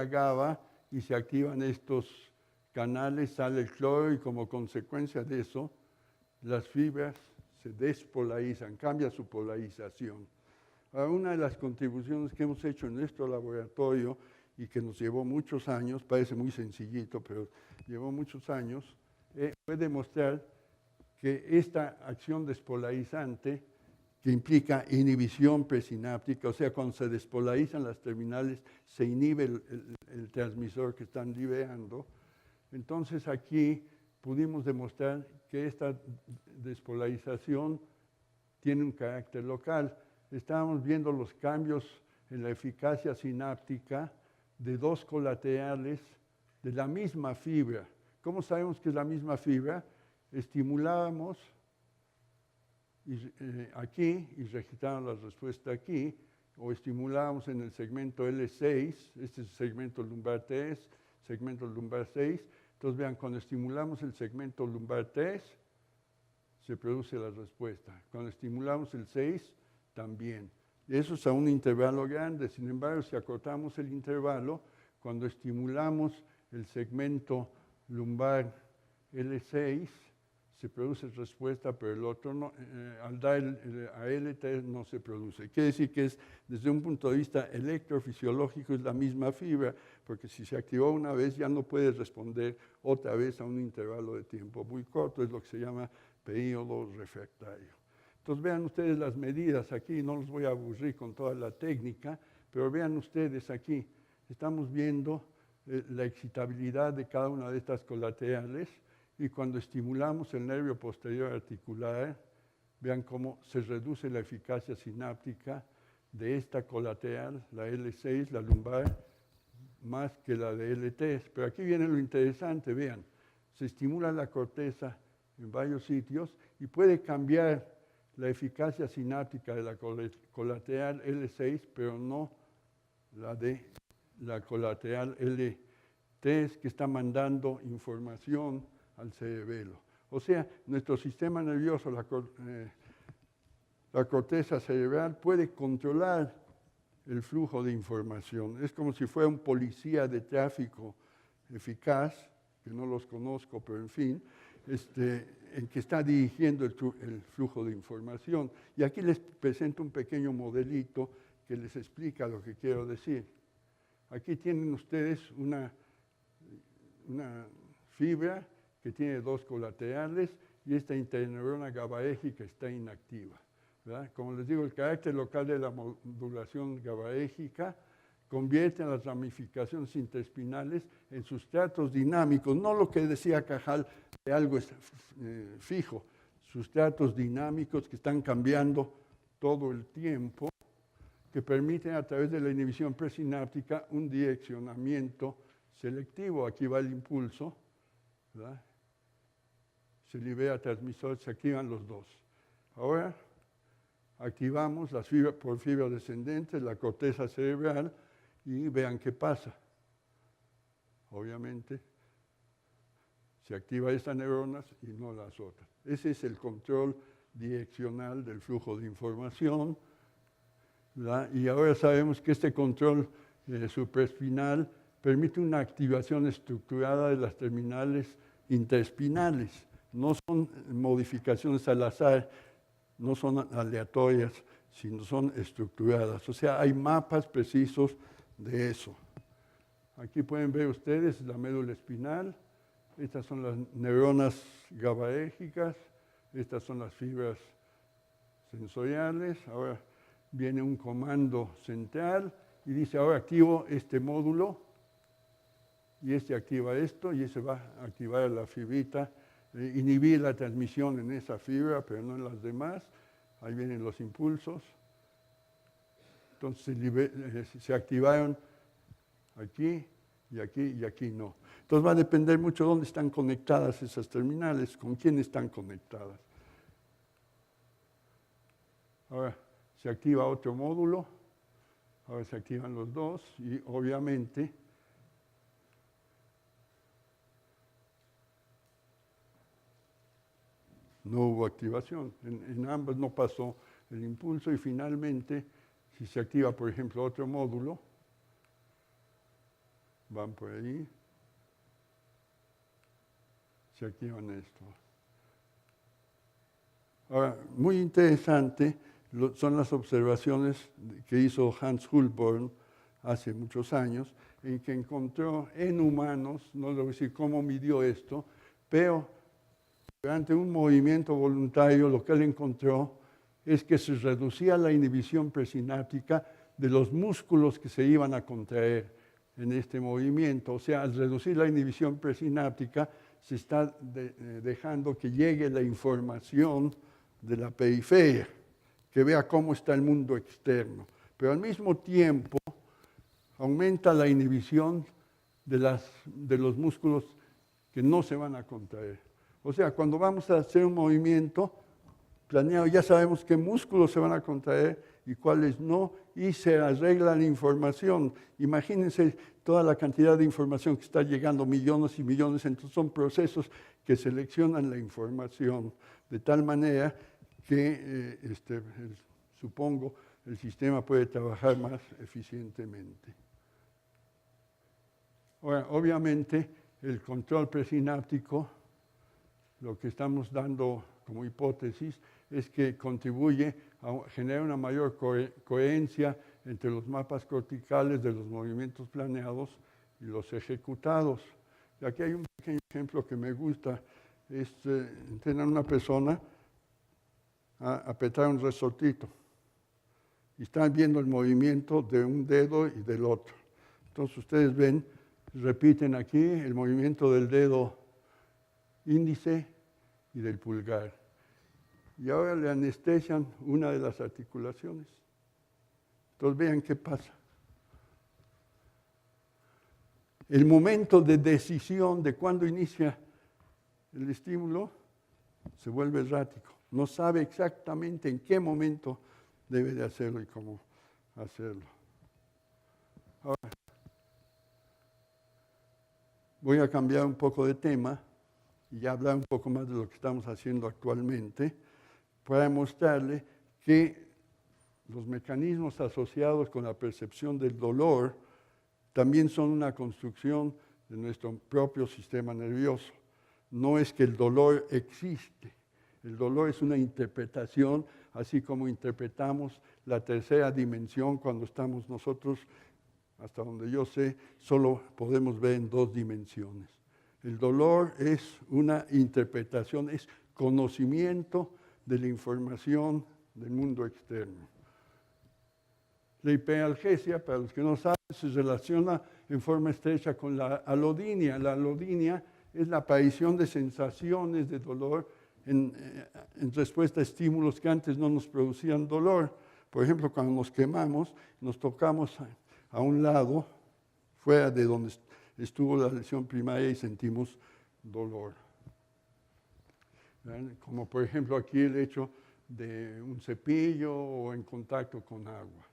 GABA y se activan estos canales, sale el cloro y como consecuencia de eso, las fibras se despolarizan, cambia su polarización. Ahora, una de las contribuciones que hemos hecho en nuestro laboratorio y que nos llevó muchos años, parece muy sencillito, pero llevó muchos años, fue demostrar que esta acción despolarizante, que implica inhibición presináptica, o sea, cuando se despolarizan las terminales, se inhibe el transmisor que están liberando. Entonces aquí pudimos demostrar que esta despolarización tiene un carácter local. Estábamos viendo los cambios en la eficacia sináptica de dos colaterales de la misma fibra. ¿Cómo sabemos que es la misma fibra? Estimulábamos aquí y registraron la respuesta aquí, o estimulábamos en el segmento L6, este es el segmento lumbar 3, segmento lumbar 6. Entonces vean, cuando estimulamos el segmento lumbar 3, se produce la respuesta. Cuando estimulamos el 6, también. Eso es a un intervalo grande. Sin embargo, si acortamos el intervalo, cuando estimulamos el segmento lumbar L6, se produce respuesta, pero el otro no, al dar a L3 no se produce. Quiere decir que es, desde un punto de vista electrofisiológico, es la misma fibra, porque si se activó una vez ya no puede responder otra vez a un intervalo de tiempo muy corto, es lo que se llama período refractario. Entonces vean ustedes las medidas aquí, no los voy a aburrir con toda la técnica, pero vean ustedes aquí, estamos viendo la excitabilidad de cada una de estas colaterales, y cuando estimulamos el nervio posterior articular, vean cómo se reduce la eficacia sináptica de esta colateral, la L6, la lumbar, más que la de L3. Pero aquí viene lo interesante, vean, se estimula la corteza en varios sitios y puede cambiar la eficacia sináptica de la colateral L6, pero no la de la colateral L3, que está mandando información al cerebelo. O sea, nuestro sistema nervioso, la corteza cerebral, puede controlar el flujo de información. Es como si fuera un policía de tráfico eficaz, que no los conozco, pero en fin, en que está dirigiendo el flujo de información. Y aquí les presento un pequeño modelito que les explica lo que quiero decir. Aquí tienen ustedes una fibra que tiene dos colaterales y esta interneurona GABAérgica está inactiva, ¿verdad? Como les digo, el carácter local de la modulación GABAérgica convierte a las ramificaciones interespinales en sustratos dinámicos, no lo que decía Cajal de algo fijo, sustratos dinámicos que están cambiando todo el tiempo, que permiten a través de la inhibición presináptica un direccionamiento selectivo. Aquí va el impulso, ¿verdad? Se libera transmisor, se activan los dos. Ahora activamos las fibras por fibra descendente, la corteza cerebral, y vean qué pasa. Obviamente se activa estas neuronas y no las otras. Ese es el control direccional del flujo de información, ¿verdad? Y ahora sabemos que este control supraespinal permite una activación estructurada de las terminales interespinales. No son modificaciones al azar, no son aleatorias, sino son estructuradas. O sea, hay mapas precisos de eso. Aquí pueden ver ustedes la médula espinal, estas son las neuronas GABAérgicas, estas son las fibras sensoriales. Ahora viene un comando central y dice, ahora activo este módulo, y este activa esto, y ese va a activar la fibrita, inhibir la transmisión en esa fibra, pero no en las demás. Ahí vienen los impulsos. Entonces se activaron aquí y aquí y aquí no. Entonces va a depender mucho de dónde están conectadas esas terminales, con quién están conectadas. Ahora se activa otro módulo, ahora se activan los dos y obviamente no hubo activación. En ambos no pasó el impulso y finalmente, si se activa, por ejemplo, otro módulo, van por ahí, se activan esto. Ahora, muy interesante son las observaciones que hizo Hans Hultborn hace muchos años, en que encontró en humanos, no le voy a decir cómo midió esto, pero durante un movimiento voluntario lo que él encontró es que se reducía la inhibición presináptica de los músculos que se iban a contraer en este movimiento. O sea, al reducir la inhibición presináptica, se está dejando que llegue la información de la periferia, que vea cómo está el mundo externo. Pero al mismo tiempo aumenta la inhibición de los músculos que no se van a contraer. O sea, cuando vamos a hacer un movimiento planeado, ya sabemos qué músculos se van a contraer y cuáles no, y se arregla la información. Imagínense toda la cantidad de información que está llegando, millones y millones, entonces son procesos que seleccionan la información de tal manera que, supongo, el sistema puede trabajar más eficientemente. Ahora, obviamente, el control presináptico, lo que estamos dando como hipótesis, es que contribuye a generar una mayor coherencia entre los mapas corticales de los movimientos planeados y los ejecutados. Y aquí hay un pequeño ejemplo que me gusta, es entrenar a una persona a apretar un resortito y están viendo el movimiento de un dedo y del otro. Entonces ustedes ven, repiten aquí el movimiento del dedo índice y del pulgar. Y ahora le anestesian una de las articulaciones. Entonces vean qué pasa. El momento de decisión de cuándo inicia el estímulo se vuelve errático. No sabe exactamente en qué momento debe de hacerlo y cómo hacerlo. Ahora, voy a cambiar un poco de tema y ya hablar un poco más de lo que estamos haciendo actualmente para mostrarle que los mecanismos asociados con la percepción del dolor también son una construcción de nuestro propio sistema nervioso. No es que el dolor existe, el dolor es una interpretación, así como interpretamos la tercera dimensión cuando estamos nosotros, hasta donde yo sé, solo podemos ver en dos dimensiones. El dolor es una interpretación, es conocimiento de la información del mundo externo. La hiperalgesia, para los que no saben, se relaciona en forma estrecha con la alodinia. La alodinia es la aparición de sensaciones de dolor en respuesta a estímulos que antes no nos producían dolor. Por ejemplo, cuando nos quemamos, nos tocamos a un lado, fuera de donde estuvo la lesión primaria y sentimos dolor. Como por ejemplo aquí el hecho de un cepillo o en contacto con agua.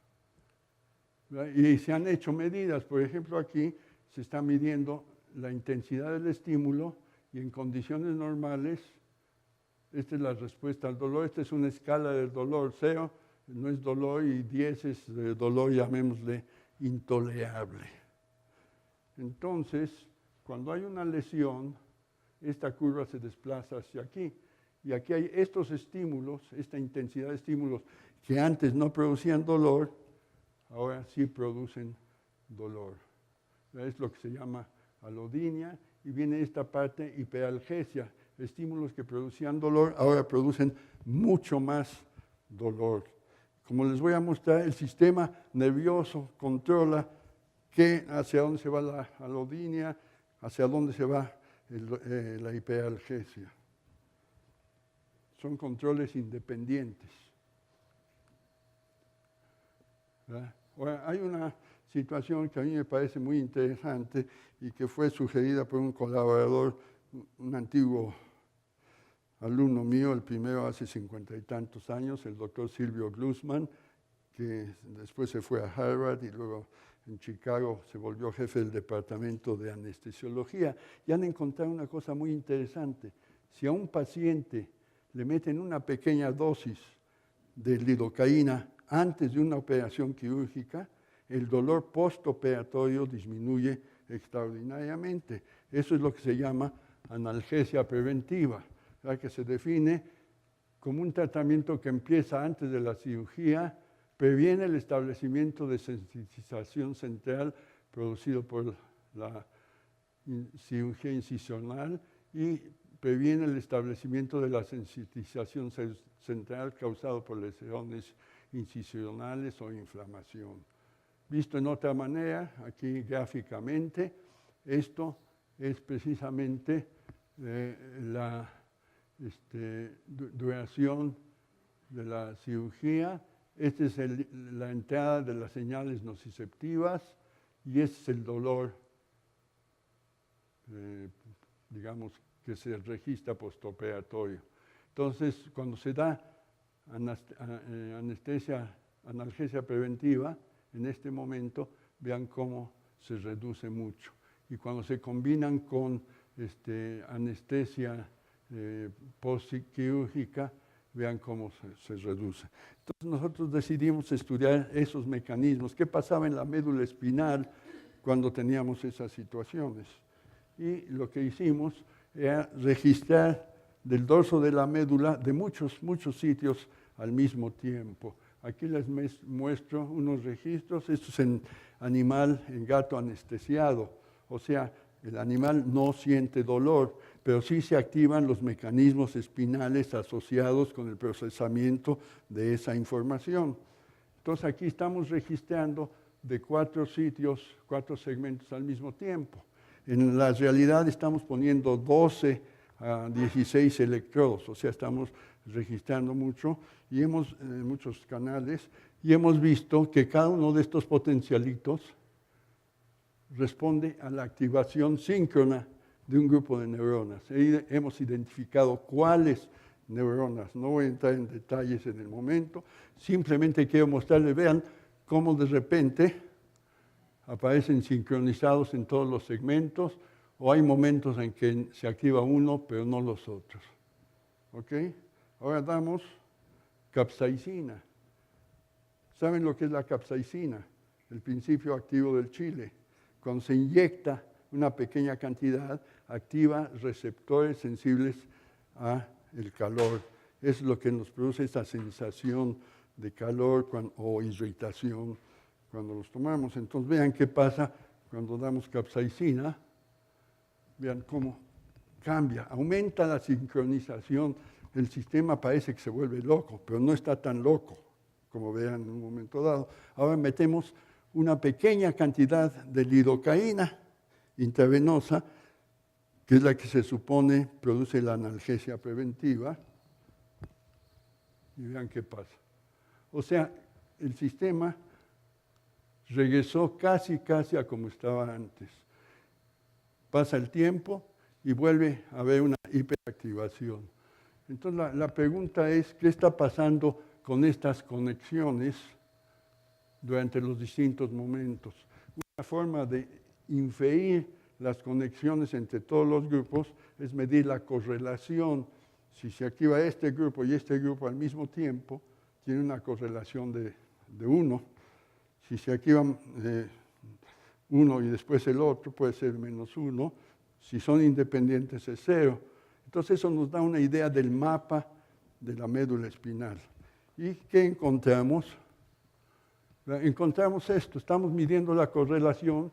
Y se han hecho medidas, por ejemplo aquí se está midiendo la intensidad del estímulo y en condiciones normales, esta es la respuesta al dolor, esta es una escala del dolor, 0 no es dolor y 10 es dolor, llamémosle intolerable. Entonces, cuando hay una lesión, esta curva se desplaza hacia aquí. Y aquí hay estos estímulos, esta intensidad de estímulos que antes no producían dolor, ahora sí producen dolor. Es lo que se llama alodinia y viene esta parte hiperalgesia. Estímulos que producían dolor ahora producen mucho más dolor. Como les voy a mostrar, el sistema nervioso controla hacia dónde se va la alodinia, hacia dónde se va la hiperalgesia. Son controles independientes. Ahora, hay una situación que a mí me parece muy interesante y que fue sugerida por un colaborador, un antiguo alumno mío, el primero hace 50 y tantos años, el doctor Silvio Glusman, que después se fue a Harvard y luego en Chicago se volvió jefe del departamento de anestesiología, y han encontrado una cosa muy interesante. Si a un paciente le meten una pequeña dosis de lidocaína antes de una operación quirúrgica, el dolor postoperatorio disminuye extraordinariamente. Eso es lo que se llama analgesia preventiva, que se define como un tratamiento que empieza antes de la cirugía, previene el establecimiento de sensitización central producido por la cirugía incisional y previene el establecimiento de la sensitización central causado por lesiones incisionales o inflamación. Visto en otra manera, aquí gráficamente, esto es precisamente la duración de la cirugía. Esta es la entrada de las señales nociceptivas y este es el dolor, digamos, que se registra postoperatorio. Entonces, cuando se da analgesia preventiva, en este momento, vean cómo se reduce mucho. Y cuando se combinan con anestesia postquirúrgica, vean cómo se reduce. Entonces nosotros decidimos estudiar esos mecanismos, qué pasaba en la médula espinal cuando teníamos esas situaciones. Y lo que hicimos era registrar del dorso de la médula de muchos sitios al mismo tiempo. Aquí les muestro unos registros. Esto es en animal, en gato anestesiado. O sea, el animal no siente dolor, pero sí se activan los mecanismos espinales asociados con el procesamiento de esa información. Entonces aquí estamos registrando de 4 sitios, 4 segmentos al mismo tiempo. En la realidad estamos poniendo 12 a 16 electrodos, o sea, estamos registrando mucho y muchos canales, y hemos visto que cada uno de estos potencialitos responde a la activación síncrona de un grupo de neuronas. Hemos identificado cuáles neuronas. No voy a entrar en detalles en el momento, simplemente quiero mostrarles, vean cómo de repente aparecen sincronizados en todos los segmentos, o hay momentos en que se activa uno, pero no los otros. ¿Ok? Ahora damos capsaicina. ¿Saben lo que es la capsaicina? El principio activo del chile. Cuando se inyecta una pequeña cantidad, activa receptores sensibles al calor. Es lo que nos produce esa sensación de calor o irritación cuando los tomamos. Entonces vean qué pasa cuando damos capsaicina. Vean cómo cambia, aumenta la sincronización. El sistema parece que se vuelve loco, pero no está tan loco, como vean en un momento dado. Ahora metemos una pequeña cantidad de lidocaína intravenosa, que es la que se supone produce la analgesia preventiva, y vean qué pasa. O sea, el sistema regresó casi a como estaba antes. Pasa el tiempo y vuelve a haber una hiperactivación. Entonces la pregunta es, ¿qué está pasando con estas conexiones durante los distintos momentos? Una forma de inferir las conexiones entre todos los grupos es medir la correlación. Si se activa este grupo y este grupo al mismo tiempo, tiene una correlación de 1. Si se activan uno y después el otro, puede ser -1. Si son independientes es 0. Entonces eso nos da una idea del mapa de la médula espinal. ¿Y qué encontramos? Encontramos esto, estamos midiendo la correlación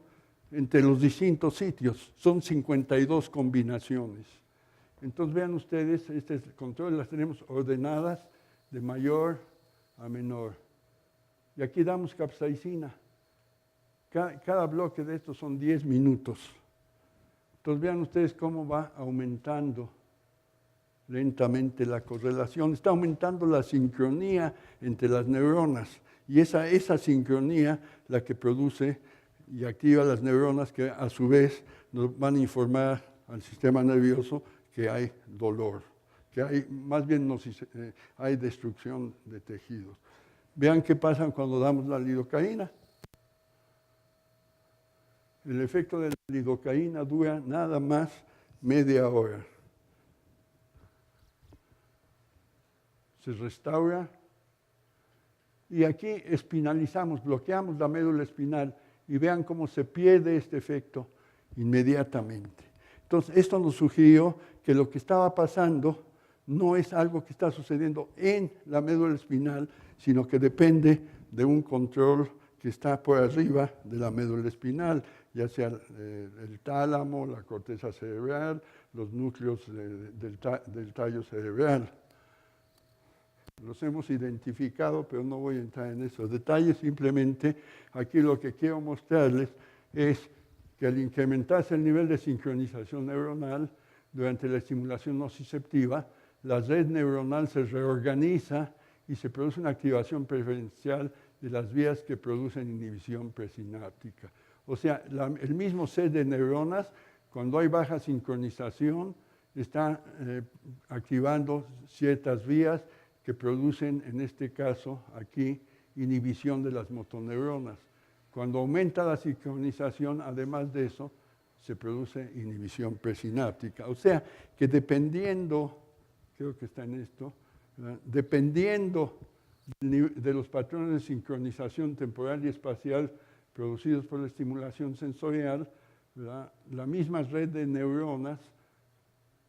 entre los distintos sitios. Son 52 combinaciones. Entonces vean ustedes, este control las tenemos ordenadas de mayor a menor. Y aquí damos capsaicina. Cada bloque de estos son 10 minutos. Entonces vean ustedes cómo va aumentando lentamente la correlación. Está aumentando la sincronía entre las neuronas. Y esa sincronía la que produce y activa las neuronas que a su vez nos van a informar al sistema nervioso que hay dolor, que hay, más bien hay destrucción de tejidos. Vean qué pasa cuando damos la lidocaína. El efecto de la lidocaína dura nada más media hora. Se restaura y aquí espinalizamos, bloqueamos la médula espinal y vean cómo se pierde este efecto inmediatamente. Entonces, esto nos sugirió que lo que estaba pasando no es algo que está sucediendo en la médula espinal, sino que depende de un control que está por arriba de la médula espinal, ya sea el tálamo, la corteza cerebral, los núcleos del tallo cerebral. Los hemos identificado, pero no voy a entrar en esos detalles. Simplemente aquí lo que quiero mostrarles es que al incrementarse el nivel de sincronización neuronal durante la estimulación nociceptiva, la red neuronal se reorganiza y se produce una activación preferencial de las vías que producen inhibición presináptica. O sea, el mismo set de neuronas, cuando hay baja sincronización, está activando ciertas vías que producen, en este caso, aquí, inhibición de las motoneuronas. Cuando aumenta la sincronización, además de eso, se produce inhibición presináptica. O sea, que dependiendo, creo que está en esto, dependiendo de los patrones de sincronización temporal y espacial producidos por la estimulación sensorial, la misma red de neuronas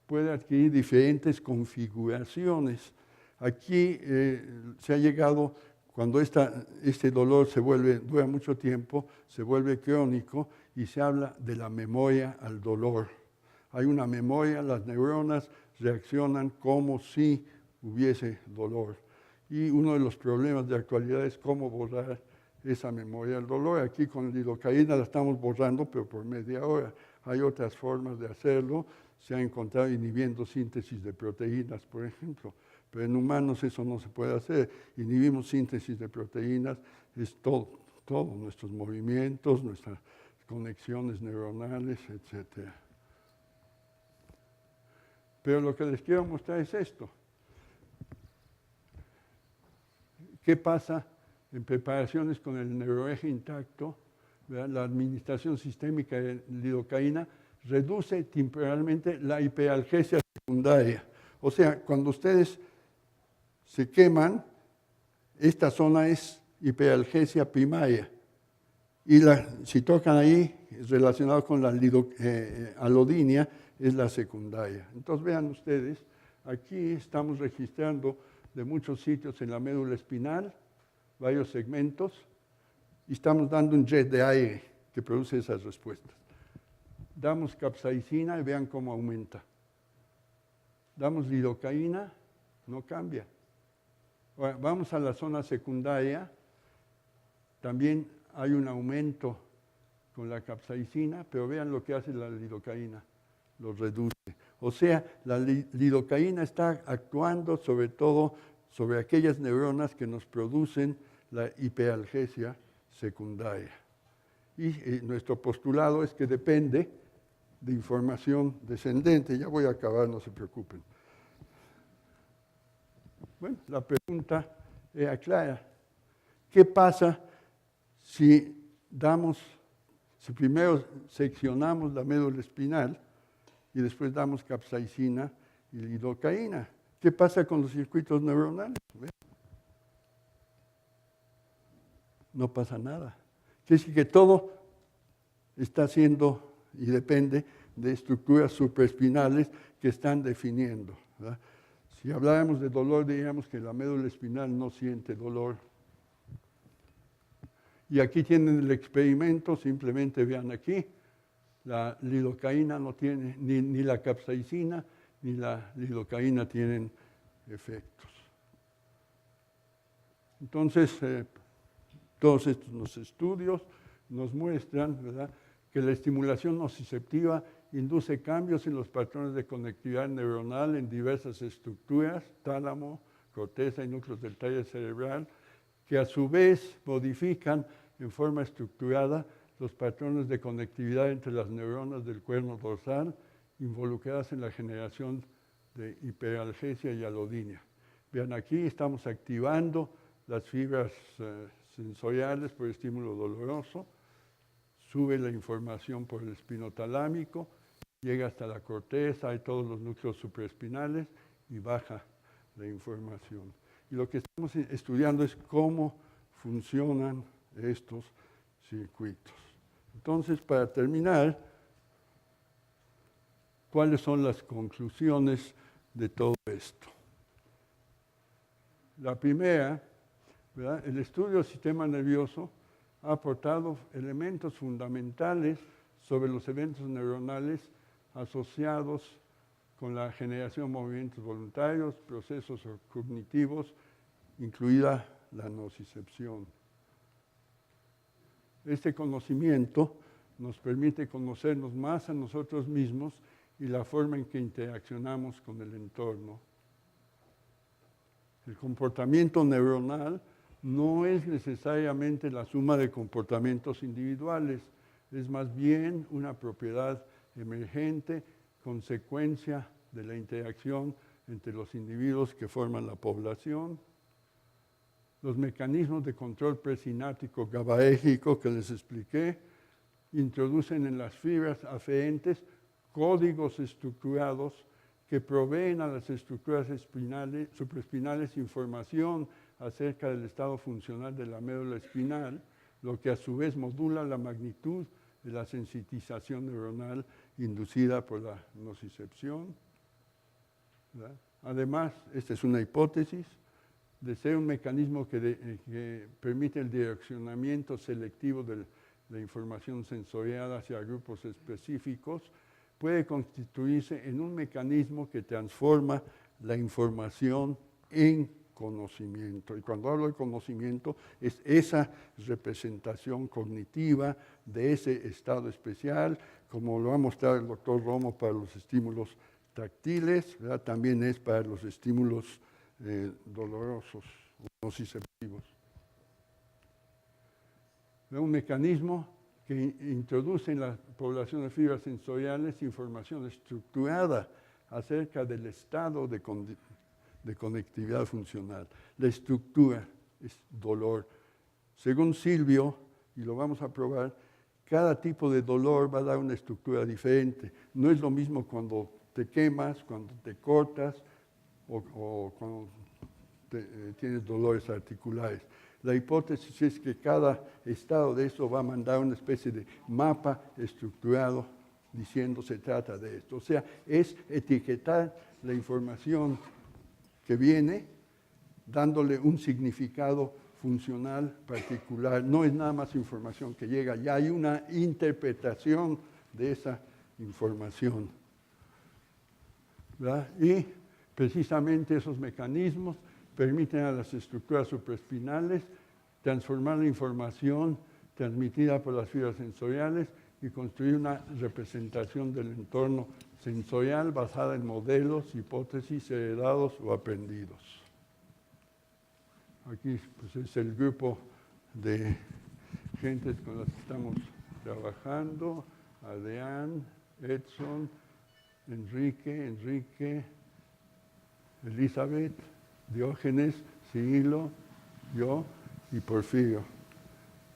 puede adquirir diferentes configuraciones. Aquí se ha llegado, cuando este dolor dura mucho tiempo, se vuelve crónico y se habla de la memoria al dolor. Hay una memoria, las neuronas reaccionan como si hubiese dolor. Y uno de los problemas de actualidad es cómo borrar esa memoria al dolor. Aquí con lidocaína la estamos borrando, pero por media hora. Hay otras formas de hacerlo. Se ha encontrado inhibiendo síntesis de proteínas, por ejemplo. Pero en humanos eso no se puede hacer. Inhibimos síntesis de proteínas, es todo nuestros movimientos, nuestras conexiones neuronales, etc. Pero lo que les quiero mostrar es esto. ¿Qué pasa en preparaciones con el neuroeje intacto? ¿Verdad? La administración sistémica de lidocaína reduce temporalmente la hiperalgesia secundaria. O sea, cuando ustedes se queman, esta zona es hiperalgesia primaria. Y si tocan ahí, relacionado con la alodinia, es la secundaria. Entonces vean ustedes, aquí estamos registrando de muchos sitios en la médula espinal, varios segmentos, y estamos dando un jet de aire que produce esas respuestas. Damos capsaicina y vean cómo aumenta. Damos lidocaína, no cambia. Ahora, vamos a la zona secundaria, también hay un aumento con la capsaicina, pero vean lo que hace la lidocaína, lo reduce. O sea, la lidocaína está actuando sobre todo sobre aquellas neuronas que nos producen la hiperalgesia secundaria. Y nuestro postulado es que depende de información descendente. Ya voy a acabar, no se preocupen. Bueno, la pregunta era clara. ¿Qué pasa si primero seccionamos la médula espinal y después damos capsaicina y lidocaína? ¿Qué pasa con los circuitos neuronales? No pasa nada. Quiere decir que todo está haciendo y depende de estructuras supraespinales que están definiendo, ¿verdad? Si habláramos de dolor, diríamos que la médula espinal no siente dolor. Y aquí tienen el experimento, simplemente vean aquí, la lidocaína no tiene, ni la capsaicina, ni la lidocaína tienen efectos. Entonces, todos estos estudios nos muestran, ¿verdad?, que la estimulación nociceptiva induce cambios en los patrones de conectividad neuronal en diversas estructuras, tálamo, corteza y núcleos del tallo cerebral, que a su vez modifican en forma estructurada los patrones de conectividad entre las neuronas del cuerno dorsal involucradas en la generación de hiperalgesia y alodinia. Vean, aquí estamos activando las fibras sensoriales por estímulo doloroso, sube la información por el espinotalámico, llega hasta la corteza, hay todos los núcleos supraespinales y baja la información. Y lo que estamos estudiando es cómo funcionan estos circuitos. Entonces, para terminar, ¿cuáles son las conclusiones de todo esto? La primera, ¿verdad? El estudio del sistema nervioso ha aportado elementos fundamentales sobre los eventos neuronales asociados con la generación de movimientos voluntarios, procesos cognitivos, incluida la nocicepción. Este conocimiento nos permite conocernos más a nosotros mismos y la forma en que interaccionamos con el entorno. El comportamiento neuronal no es necesariamente la suma de comportamientos individuales, es más bien una propiedad emergente, consecuencia de la interacción entre los individuos que forman la población. Los mecanismos de control presináptico GABAérgico que les expliqué introducen en las fibras aferentes códigos estructurados que proveen a las estructuras supraespinales información acerca del estado funcional de la médula espinal, lo que a su vez modula la magnitud de la sensitización neuronal inducida por la nocicepción. ¿Verdad? Además, esta es una hipótesis, de ser un mecanismo que permite el direccionamiento selectivo de la información sensorial hacia grupos específicos, puede constituirse en un mecanismo que transforma la información en conocimiento. Y cuando hablo de conocimiento, es esa representación cognitiva de ese estado especial, como lo ha mostrado el doctor Romo para los estímulos táctiles, ¿verdad? También es para los estímulos dolorosos, nociceptivos. Un mecanismo que introduce en la población de fibras sensoriales información estructurada acerca del estado de conectividad funcional. La estructura es dolor. Según Silvio, y lo vamos a probar, cada tipo de dolor va a dar una estructura diferente. No es lo mismo cuando te quemas, cuando te cortas o cuando tienes dolores articulares. La hipótesis es que cada estado de eso va a mandar una especie de mapa estructurado diciendo se trata de esto. O sea, es etiquetar la información que viene dándole un significado funcional particular. No es nada más información que llega, ya hay una interpretación de esa información, ¿verdad? Y precisamente esos mecanismos permiten a las estructuras supraespinales transformar la información transmitida por las fibras sensoriales y construir una representación del entorno sensorial basada en modelos, hipótesis heredados o aprendidos. Aquí pues, es el grupo de gentes con las que estamos trabajando: Adrián, Edson, Enrique, Elizabeth, Diógenes, Cirilo, yo y Porfirio.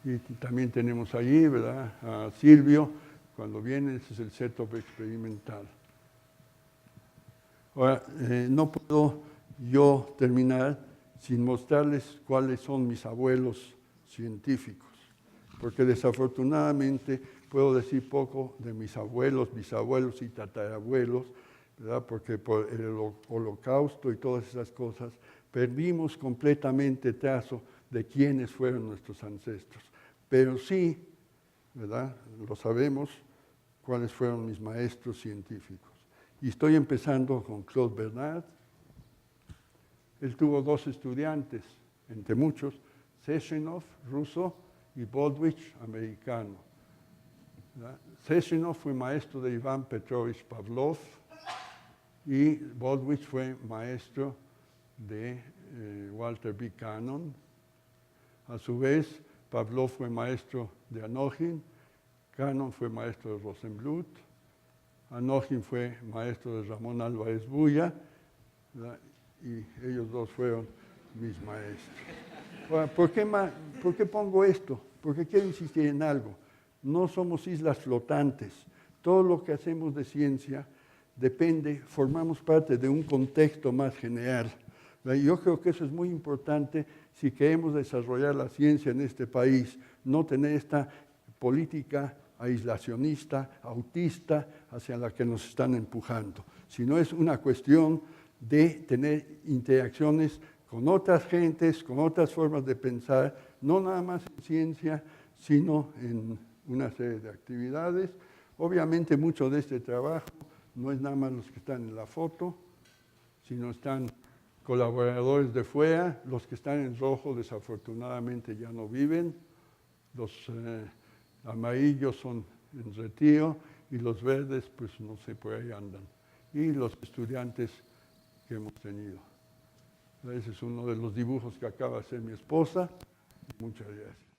Y también tenemos allí, ¿verdad?, a Silvio, cuando viene, ese es el setup experimental. Ahora, no puedo yo terminar sin mostrarles cuáles son mis abuelos científicos, porque desafortunadamente puedo decir poco de mis abuelos, bisabuelos y tatarabuelos, ¿verdad?, porque por el holocausto y todas esas cosas perdimos completamente trazo de quiénes fueron nuestros ancestros. Pero sí, ¿verdad?, lo sabemos, cuáles fueron mis maestros científicos. Y estoy empezando con Claude Bernard. Él tuvo dos estudiantes, entre muchos, Sechenov, ruso, y Baldwin, americano. Sechenov fue maestro de Iván Petrovich Pavlov y Baldwin fue maestro de Walter B. Cannon. A su vez, Pavlov fue maestro de Anokhin, Cannon fue maestro de Rosenbluth, Anokhin fue maestro de Ramón Álvarez Bulla, ¿verdad? Y ellos dos fueron mis maestros. Ahora, ¿por qué pongo esto? Porque quiero insistir en algo. No somos islas flotantes. Todo lo que hacemos de ciencia formamos parte de un contexto más general. Yo creo que eso es muy importante si queremos desarrollar la ciencia en este país, no tener esta política aislacionista, autista, hacia la que nos están empujando, sino es una cuestión de tener interacciones con otras gentes, con otras formas de pensar, no nada más en ciencia, sino en una serie de actividades. Obviamente mucho de este trabajo no es nada más los que están en la foto, sino están colaboradores de fuera, los que están en rojo desafortunadamente ya no viven, los amarillos son en retiro y los verdes pues no sé, por ahí andan. Y los estudiantes que hemos tenido. Ese es uno de los dibujos que acaba de hacer mi esposa. Muchas gracias.